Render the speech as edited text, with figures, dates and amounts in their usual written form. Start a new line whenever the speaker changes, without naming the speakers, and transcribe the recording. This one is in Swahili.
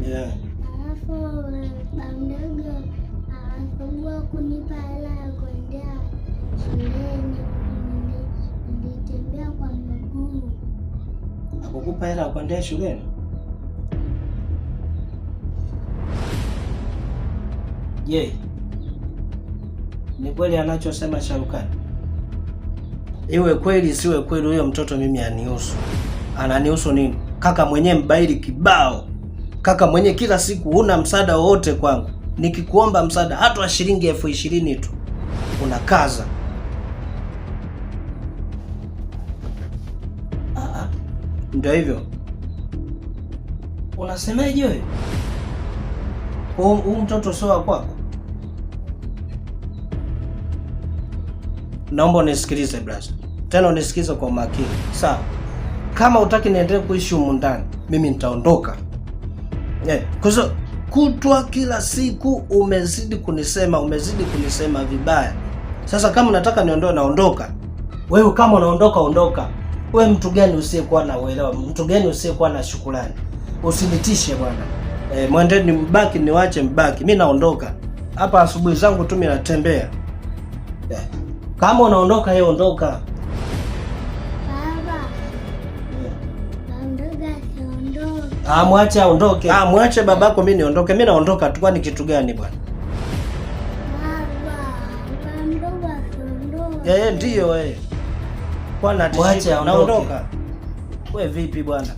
Yeah.
Alafu bamdogo akagua kunipa hela ya kuendea shuleni. Nilitembea kwa miguu.
Hakukupa hela ya kuendea shuleni? Je, ni kweli anachosema Sharukani? Iwe kweli siwe kweli, huyo mtoto mimi anihusu. Ananihusu nini? Kaka mwenyewe mbaili kibao. Kaka mwenyewe kila siku huna msaada wowote kwangu. Nikikuomba msaada hata wa shilingi 20,000 tu unakaza. Ndio hivyo. Unasemaje wewe? Huyu mtoto sio wa kwako? Naomba unisikilize brother. Tena unisikilize kwa makini. Sawa. Kama utaki niendelee kuishi humu ndani, mimi nitaondoka. Kwa kutwa kila siku umezidi kunisema vibaya. Sasa kama unataka niondoe, naondoka. Wewe kama unaondoka, ondoka. Wewe mtu gani usiyekuwa na uelewa? Mtu gani usiyekuwa na shukrani? Usinitishe bwana. Mwendeni mbaki, niwache mbaki. Mimi naondoka. Hapa asubuhi zangu tu mimi natembea. Kama unaondoka, yeye ondoka. Mwache aondoke. Mwache babako mimi niondoke. Mimi naondoka tu, kwani kitu gani bwana? Ndio Kwa nini naondoka? Wewe vipi bwana?